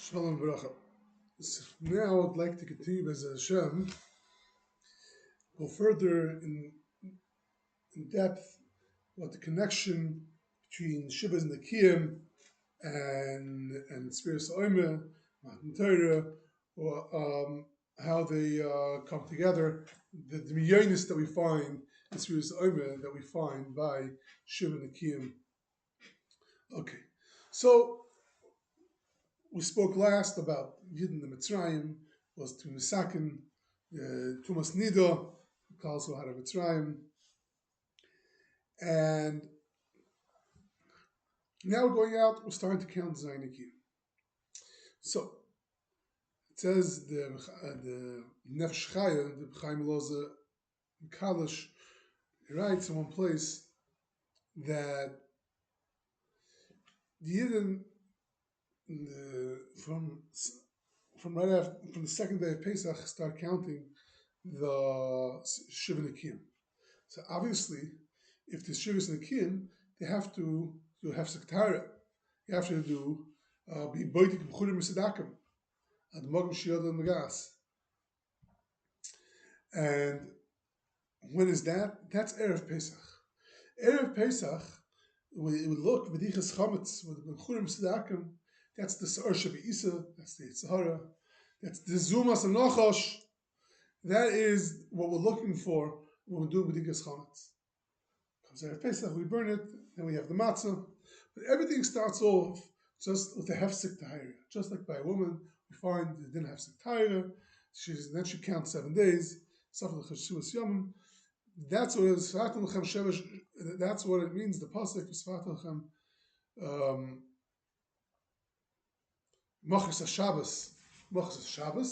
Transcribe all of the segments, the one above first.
Shalom Bracha. Now I'd like to continue as Hashem, go further in depth what the connection between Shivas and the Kiyam and Sfiras Omer, Matan or how they come together, the miyonis that we find in Sfiras Omer that we find by Shiva and the Kiyam. Okay, so we spoke last about Yidden the Mitzrayim was to Misakin, Tumas Nido, also had a Mitzrayim, and now we're going out. We're starting to count Zainikim. So it says the Nefesh Chaya, the Chaim Loza Kalish, he writes in one place that the Yidden from the second day of Pesach start counting the Shiva Nikim. So obviously, if the Shiva Nikim, they have to do Hefsek T'hara. You have to do be boitik b'churim misedakim ad mogim shiod and megas. And when is that? That's Erev Pesach. Erev Pesach, we look v'dichas chametz with b'churim misedakim. That's the Sa'ar Shabba'isa, that's the Tzahara, that's the Zumas and Nachash. That is what we're looking for when we do B'dikas Chametz. Comes out of Pesach, we burn it, then we have the matzah. But everything starts off just with the Hefsek T'hara. Just like by a woman, we find they didn't have Hefsek T'hara, then she counts 7 days, Safal Chashuvas Yomim. That's what it is, that's what it means, the Pasuk, Sfat Lechem, Machas HaShabbos. Machas HaShabbos.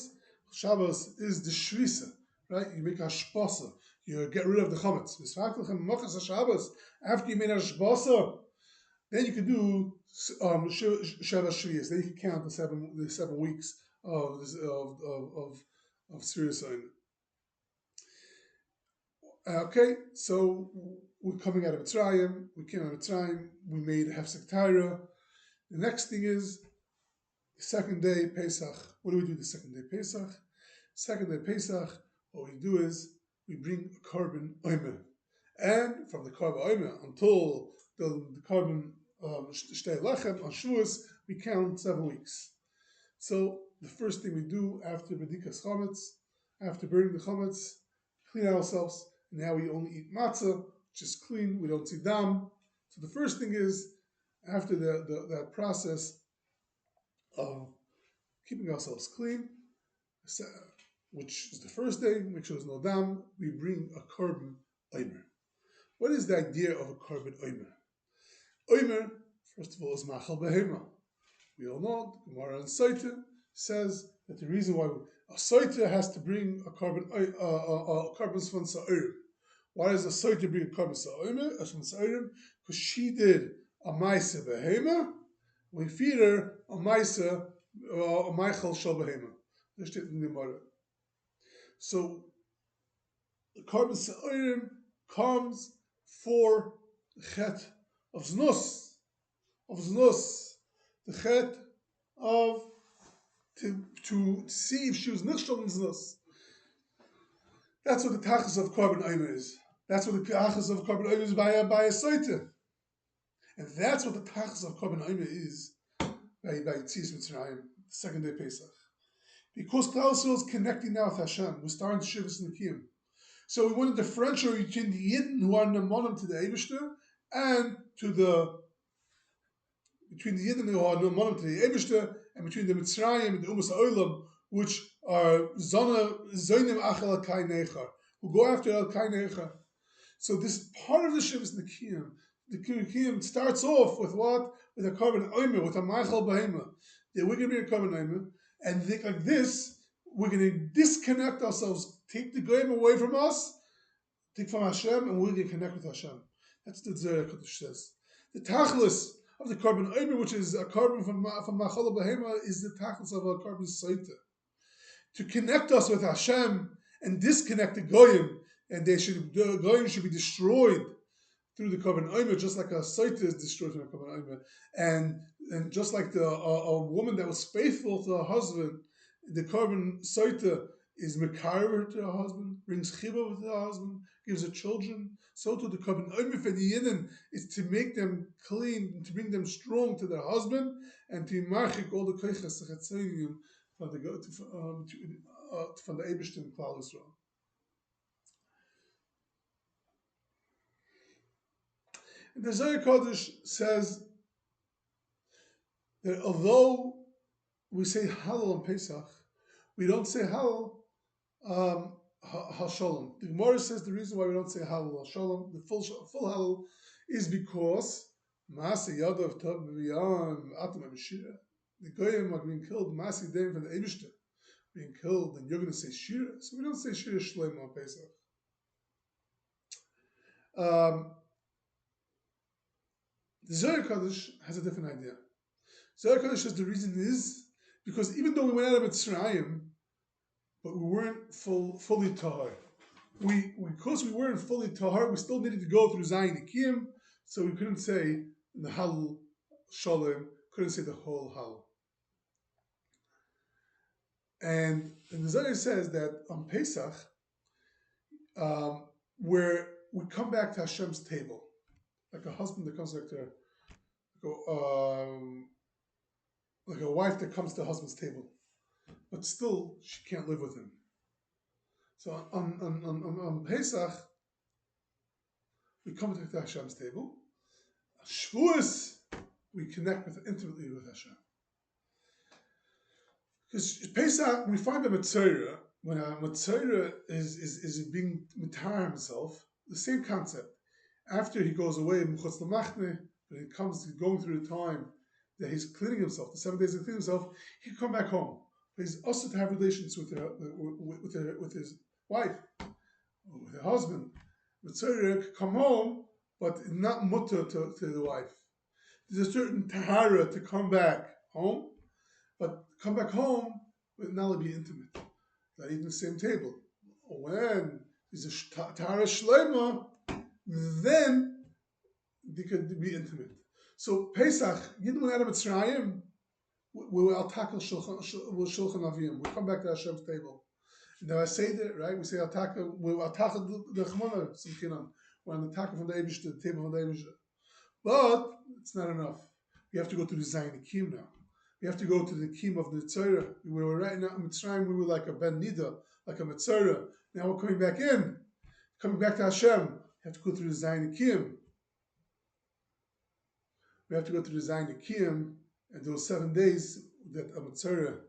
Shabbos is the Shvisa, right? You make a shpasa. You get rid of the chametz. Machas HaShabbos. After you made a shpasa, then you can do Sheva Shviyas. Then you can count the seven weeks of Sfiras. Okay, so we're coming out of Mitzrayim. We came out of Mitzrayim. We made Hefsek T'hara. The next thing is the second day Pesach. What do we do the second day Pesach? Second day Pesach, what we do is we bring a carbon oimer. And from the carbon oimer until the carbon shtei lechem on Shavuos, we count 7 weeks. So the first thing we do after bedikas chametz, after burning the chametz, clean ourselves. Now we only eat matzah, which is clean. We don't see dam. So the first thing is after that process of keeping ourselves clean, which is the first day, make sure there's no dam, we bring a carbon oimer. What is the idea of a carbon oimer? Oimer, first of all, is machal behema. We all know, the Gemara in Soita says that the reason why a Soita has to bring a carbon from Sa'orim. Why does a Soita bring a carbon Sa'orim? Because she did a Maisa behema, we feed her a Maisa, a Maichal Shal behema. So the carbon Sa'orim comes for the chet of Znus, the chet of to see if she was nichshol in Znus. That's what the tachas of carbon oimer is. That's what the tachas of carbon oimer is by a soita. And that's what the tachas of carbon oimer is by Tzis Mitzrayim, the second day Pesach. Because Klal Yisrael is connecting now with Hashem, we're starting to Shivas Nikim. So we want to differentiate between the Yidden who are Namonim to the Eibishter and between the Yidden who are Namonim to the Eibishter and between the Mitzrayim and the Umas Ha'olam, which are Zonim Achel Al-Kai Nechar, who go after Al-Kai Nechar. So this part of the Shivas Nikim, the Nikim starts off with what? With a carbon oimer, with a Maichal Behema. We're going to be a carbon oimer, and like this, we're going to disconnect ourselves, take the goyim away from us, take from Hashem, and we're going to connect with Hashem. That's the Zohar Kodesh says. The tachlis of the carbon oimer, which is a carbon from Machal Behema, is the tachlis of a carbon soita. To connect us with Hashem and disconnect the goyim, and the goyim should be destroyed through the Korban Omer, just like a Saita is destroyed through the Korban Omer. And just like a woman that was faithful to her husband, the Korban Saita is Mekarer to her husband, brings Chiba to her husband, gives her children. So to the Korban Omer for the Yidden is to make them clean, to bring them strong to their husband, and to marchik all the Koiches to Chetzonim from the Eibishter and Klal Yisrael. The Zohar Kodesh says that although we say Hallel on Pesach, we don't say Hallel HaShalom. The Gemara says the reason why we don't say Hallel HaShalom, the full Hallel, is because Maaseh Yadav Tav B'Yam Atam HaMeshira. The Goyim are being killed, Maaseh Deim from the Eibishter, being killed, and you're going to say Shira. So we don't say Shira Shlema on Pesach. The Zohar Kodesh has a different idea. Zohar Kodesh says the reason is because even though we went out of Mitzrayim, but we weren't fully tahar. Because we weren't fully tahar, we still needed to go through Zayin Ikiyim, so we couldn't say the Hallel Shalom, couldn't say the whole Hallel. And the Zohar says that on Pesach, where we come back to Hashem's table, like a husband that comes back to like a wife that comes to a husband's table, but still she can't live with him. So on Pesach, we come to Hashem's table. Shavuos, we connect intimately with Hashem. Because Pesach, we find a Mitzvah, when a Mitzvah is being Mitzvah himself, the same concept. After he goes away, Mechutz L'machne, when he comes going through the time that he's cleaning himself, the 7 days of cleaning himself, he can come back home. But he's also to have relations with his wife, or with her husband. Mitzvah can come home, but not mutter to the wife. There's a certain Tahara to come back home, but come back home but not be intimate. Not eating the same table. When there's a Tahara Shlema, then they could be intimate. So Pesach, Yidden went out of Mitzrayim, we will tackle Shulchan Avim. We come back to Hashem's table. And now I say that, right? We say we'll tackle the Chmona Simchinan. We're on the tackle from the Eibishter, the table from the Eibishter. But it's not enough. We have to go to the Zayin Akim now. We have to go to the Kim of the Tzorah. We were right now in Mitzrayim, we were like a Ben Nida, like a Mitzorah. Now we're coming back in, coming back to Hashem. We have to go through the Zayin Akim. We have to go to the Zayin Akim, and those 7 days that a Mitzorah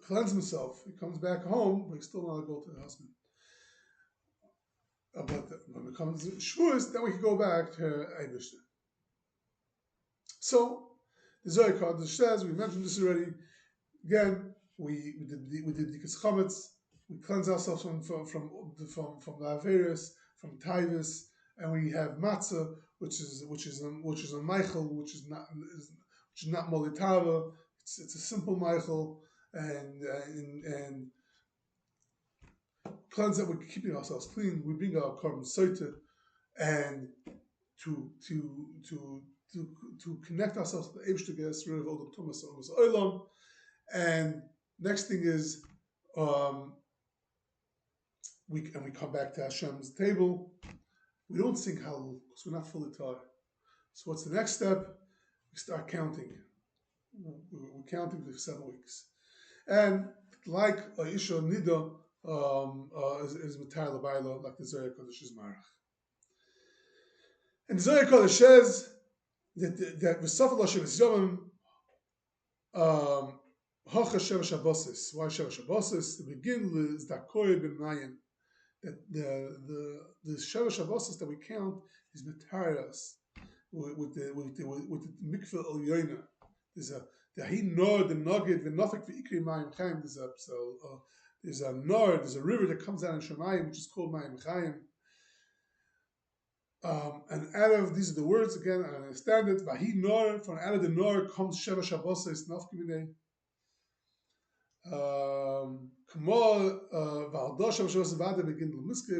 cleanses himself. He comes back home, but he's still not able to the husband. But when it comes to Shavuos, then we can go back to Eibishter. So the Zohar Kodesh says, we mentioned this already. Again, we did Dikas Chametz. We cleanse ourselves from the Averis, from Taivus, and we have Matzah, which is a Michael, which is not Molitava. It's a simple Michael, and cleanse that we're keeping ourselves clean. We bring our Korban Soita, and to connect ourselves to the Eibishter, get us rid of all the Tumas and Olam. And next thing is we come back to Hashem's table. We don't sing Hallel because we're not fully taught. So what's the next step? We start counting. We're counting for 7 weeks. And like Isha Nida is Matar Labaila, like the Zohar Kodesh is Marach. And the Zohar Kodesh says that V'safal Hashem is Yomim Hacha Sheva Shabbosis. Why Sheva Shabbosis? The begin is Dakoy B'Mayin. That the Sheva Shabbosis that we count is Metaras with the Mikveh El Yoina. There's a the Nor, the Nogid, the Nofik V'Ikri Mayim Chaim. There's a Nor, there's a river that comes down in Shemayim, which is called Mayim Chaim. And out of these are the words again, I understand it. Vahi Nor, from out of the Nor comes Sheva Shabbosis Nofkiminei.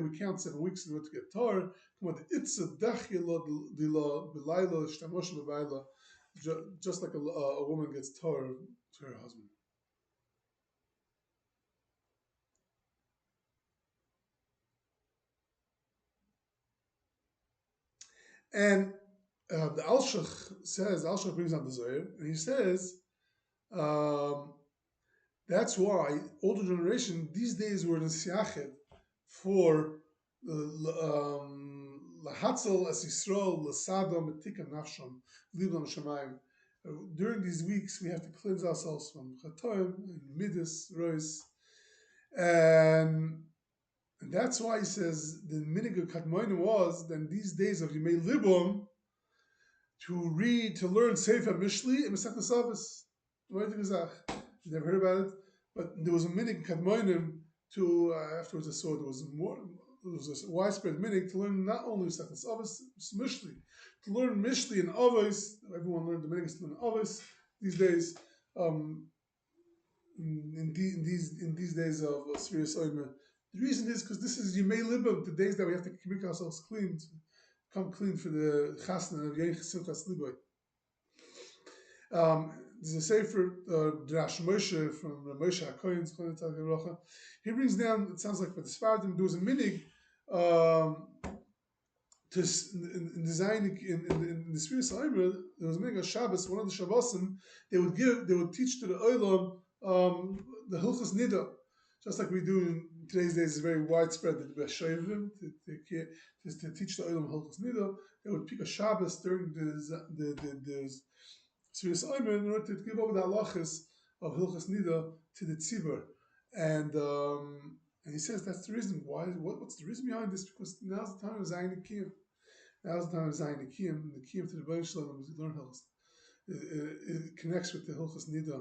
We count 7 weeks in order to get Torah. just like a woman gets Torah to her husband. And the Alshach brings on the Zohar, and he says, that's why older generation these days were in Siachet for Lahatzel as Yisrael, Lasadam, Etikam Nafsham, Libam Shemayim. During these weeks, we have to cleanse ourselves from Chatoim and Midas, Rois, and that's why he says the minig of Katmoinim was then these days of Yimei Libam to learn Sefer Mishli and Masech Nesavos. You never heard about it, but there was a minig Katmoinim to afterwards I saw there was a widespread minig to learn not only Masech Nesavos, Mishli, to learn Mishli and Avos. Everyone learned the minig to learn Avos these days. In these days of Sfiras Omer. The reason is because this is Yimei Libam, the days that we have to make ourselves clean, come clean for the Chasna of Yein Simchas Liboy. There's a sefer Drash Moshe from Moshe HaKohen. He brings down. It sounds like for the Spartan there was a minig in the Sfiras Omer. There was a minig of Shabbos. One of the Shabbosim they would teach to the Olam the Hilchos Nida. Just like we do in today's days, is very widespread that the B'Shavim to teach the Olam Hilchos Nida. They would pick a Shabbos during the Sfiras Omer in order to give over the halachas of Hilchos Nida to the Tzibur, and he says that's the reason why. What's the reason behind this? Because now's the time of Zayin Kiyum. Now's the time of Zayin Kiyum. The Kiyum to the Baruch Shalom is learn Hilchos. It connects with the Hilchos Nida.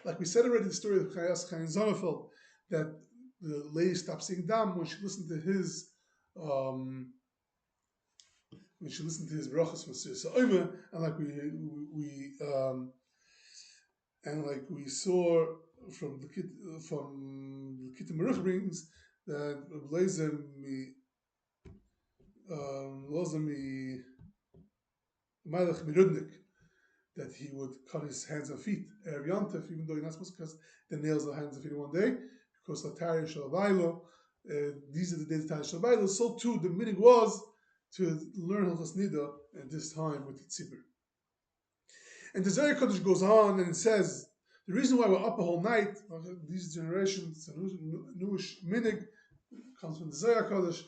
Like we said already, the story of Chayas Chaim Zonafeld, that the lady stopped seeing Dam when she listened to his brachas from Sfiras Omer, and like we saw from the Kittim Baruch brings that Lozami Malach Mirudnik, that he would cut his hands and feet Erev Yontif, even though you're not supposed to cut the nails of hands and feet in one day, because Latari Shalvailo, these are the days of Latari Shalvailo. So too, the meaning was to learn Hilchos Nida at this time with the Tzibur. And the Zohar Kodesh goes on and it says the reason why we're up a whole night, these generations, newish minig comes from the Zohar Kodesh,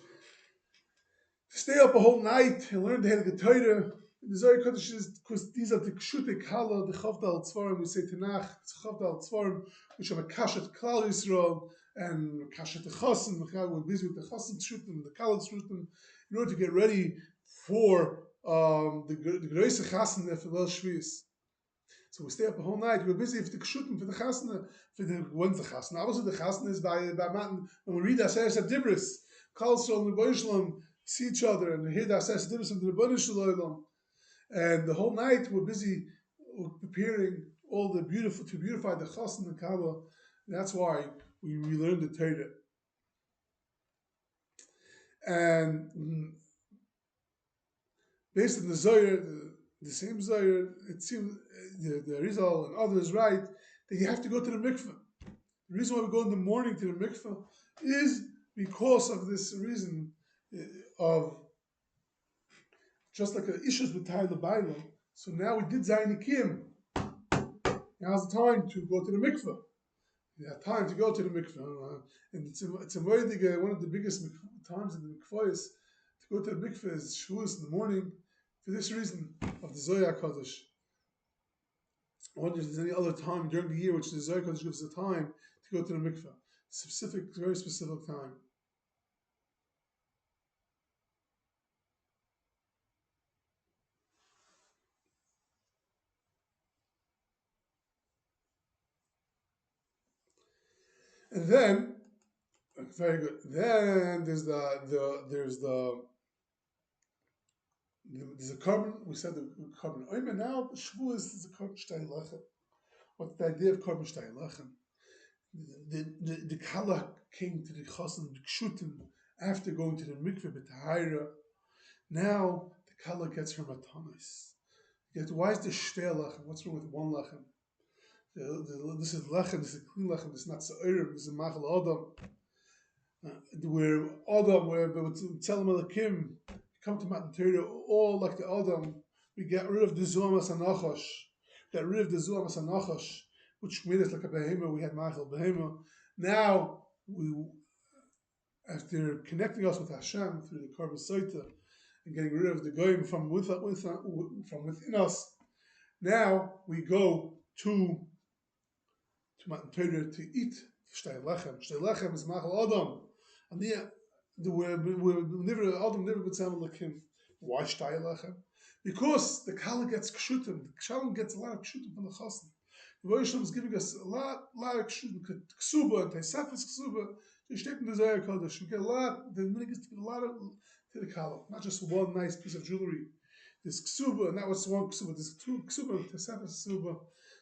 to stay up a whole night and learn the Heilige Torah. The Zohar Kodesh is because these are the Kshute Kala, the Chavdal Tzvarim, we say Tanakh, it's Chavdal Tzvarim, which are Kashet Klal Yisrael and Kashet Chasim. We're busy with the Chasim Tzrutim, the Kala Tzrutim, in order to get ready for the Greise Chasim for Leil Shvius. So we stay up a whole night. We're busy for the Kshutim, for the Chasna, when's the Chasna? Obviously the Chasna is by Matan, when we read the Aseres HaDibris, Kal Yisrael and Rebbeinu Shalom see each other and hear the Aseres HaDibris and the Rebbeinu Shalom. And the whole night we're busy preparing all the to beautify the Chas and the Kaaba. That's why we learn the Torah. And based on the Zohar, the same Zohar, it seems the Rizal and others write that you have to go to the mikveh. The reason why we go in the morning to the mikveh is because of this reason of just like issues with Tyler Baila. So now we did Zayin Kiyum. Now's the time to go to the mikveh. You have time to go to the mikveh. And it's a very one of the biggest times in the mikveh is to go to the mikveh is Shavuos in the morning for this reason of the Zohar Kodesh. I wonder if there's any other time during the year which the Zohar Kodesh gives a time to go to the mikveh. Very specific time. And then, very good. Then there's a carbon. We said the carbon oimer. Now Shavuos is a carbon shtei lechem. What's the idea of carbon shtei lechem? The Kala came to the Chassan, the Kshutim, after going to the mikveh b'tahara, now the kala gets her matanis. Why is there shtei lechem? What's wrong with one lechem? This is lechem, this is clean lechem, this is not sa'irim, this is machal adam. Where adam, where tzelem elakim, come to Matan Torah, all like the adam, we get rid of the zuamas anachash, which made us like a behemoth. We had machal behemoth. Now we, after connecting us with Hashem through the Korban Saita and getting rid of the goyim from within us, now we go to Matan Torah to eat shtei lechem. Shtei lechem is machal adam, and we're never adam never b'tzem lekim. Why shtei lechem? Because the kala gets kshutim. The shalom gets a lot of kshutim from the chasna. The Rosh Hashanah is giving us a lot of kshutim, ksuba and teisefes ksuba. You steht in the Zohar Kodesh. You get a lot. The minig is to get a lot of to the kala, not just one nice piece of jewelry. There's ksuba, and that was one ksuba. There's two ksuba, teisefes ksuba,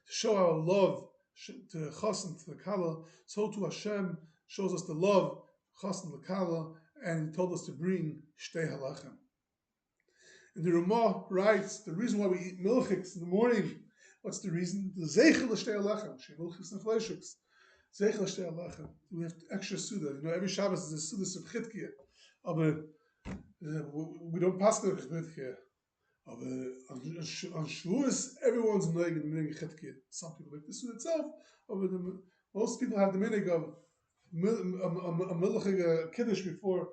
to show our love to chasna, to the kala. So to Hashem shows us the love, chasna, the kala, and He told us to bring shtei halachem. And the Ramah writes, the reason why we eat milchiks in the morning, what's the reason? The zeichel shtei halachem, she milchiks and fleishiks. Zeichel shtei halachem. We have extra suda. Every Shabbos is a suda subchitkia. We don't pass the chitkia. On Shavuos, everyone's knowing the minig chitkia. Some people like the suda itself. Most people have the minig of a milchig kiddush before.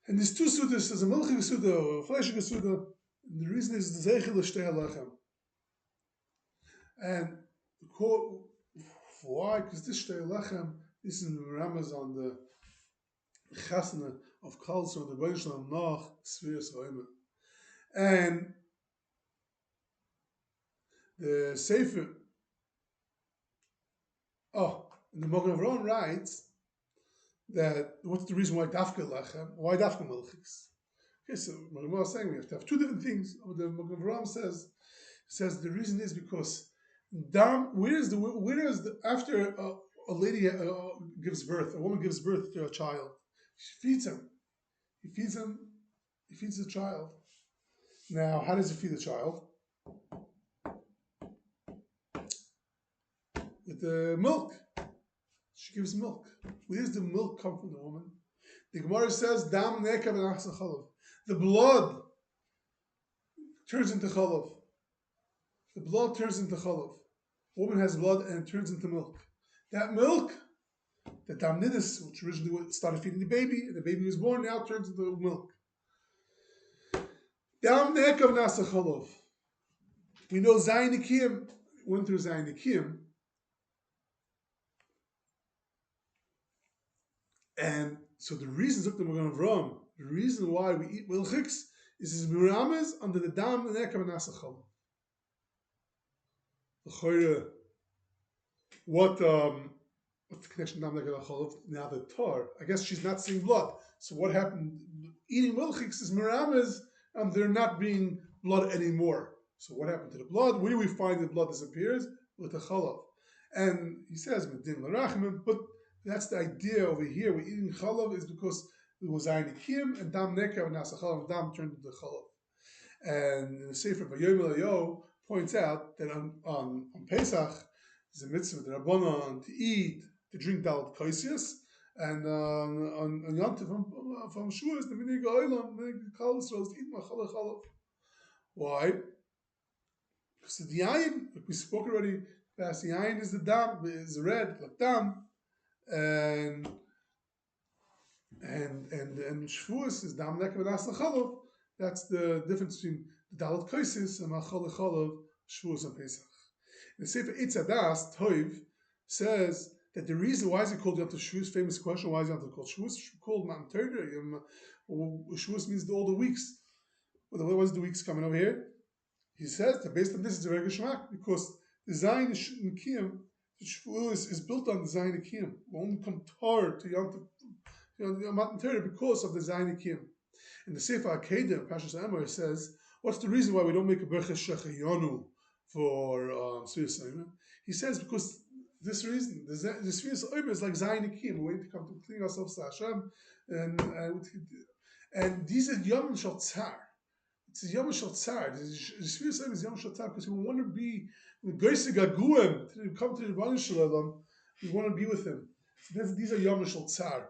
And there's two sudas, there's a milchig suda or a fleishig suda. And the reason is the zeichel shtei halachem. And why? Because this shtei halachem, this is in the Ramaz on the chasna of Kalsor, on the Rebbeinu Shalom nach Sfiras Ha'omer. And the Sefer, and the Magen Avraham writes that what's the reason why dafka lechem, why dafka milchiks? Okay, so Magen Avraham is saying we have to have two different things. The Magen Avraham says the reason is because where is the after a lady gives birth, a woman gives birth to a child, she feeds him. He feeds the child. Now, how does he feed the child? With the milk. She gives milk. Where does the milk come from the woman? The Gemara says, Dam neka v'nachsa chalav. The blood turns into chalav. The blood turns into chalav. Woman has blood and it turns into milk. That milk, the dam nidus, which originally started feeding the baby, and the baby was born, now turns into milk. Dam neka v'nachsa chalav. We know Zayin Nikiyim, went through Zayin Nikiyim, and so the reason the reason why we eat milchiks is mirames under the dam and neka v'nachsa chalav. What's the connection dam neka v'nachsa chalav? Now the tar, I guess she's not seeing blood. So what happened? Eating milchiks is mirames, and they're not being blood anymore. So what happened to the blood? Where do we find the blood disappears? With the chalav. And he says, Medin l'rachmim, but that's the idea over here. We're eating chalav is because it was Zayin Nikiyim and dam neka v'nachsa chalav, dam turned into chalav. And the Sefer Vayomer Layo points out that on Pesach, there's a mitzvah, the Rabbanon, to eat, to drink dalat koisius, and on Yom Tov from Shavuos, the minig ha'olam, minig Klal Yisrael, to eat machal chalav. Why? Because the yayin, like we spoke already, the yayin is the dam, is red, like dam, and Shavuos is dam neka v'nachsa chalav. That's the difference between the dalat koisius and machal chalav, Shavuos and Pesach. The Sefer Eitz Hadas Toiv says that the reason why is it called Yom Tov Shavuos, famous question, why is Yom Tov called Shavuos? Called Matan Torah. Shavuos means all the weeks. Well, what was the weeks coming over here? He says that based on this is a very geschmack because the Zayin Nikiyim, the Shavuos is built on the Zayin Nikiyim. We only come tar to Yom Tov, Matan Torah because of the Zayin Nikiyim. In the Sefer Akedah, Pashas Amar says, what's the reason why we don't make a Berchas Shechayonu for Sfiras Ha'omer? He says because this reason, the Sfiras Ha'omer is like Zayin Nikiyim. We're waiting to come to clean ourselves to Hashem. and these are Yom Shal Tzar. It's Yom Shal Tzar. The Sfirat is Yom Shal Tzar because we want to be with Geise Gaguim to come to the Rebbeinu Shalom. We want to be with him. So these are Yom Shal Tzar.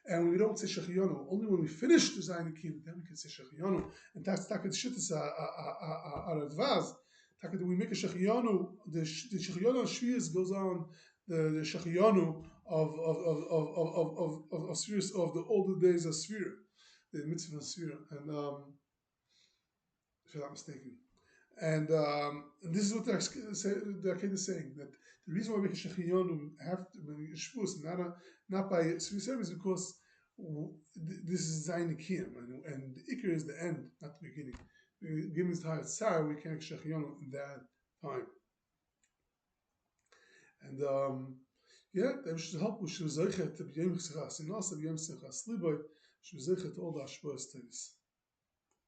And when we don't say Shechianu, only when we finish the Zayin Akim, then we can say Shechianu. And that's the Shittas Aradvaz. We make a Shechianu. The Shechianu of Shvius goes on the Shechianu of Sfiras of the older days of Sfira, the mitzvah of Sfira, and if I'm not mistaken. And this is what the Akedah is saying, that the reason why we make a Shechianu have to be Shvus, not by Sfira, is because this is Zayin Akim, and the Iker is the end, not the beginning. The beginning is Tahar Tzar, we can make Shechianu in that time. And that should help with Shuzaychet to be Yom Chesachas, and also Yom Chesachas Liboy, Shuzaychet all the Ashbos to this.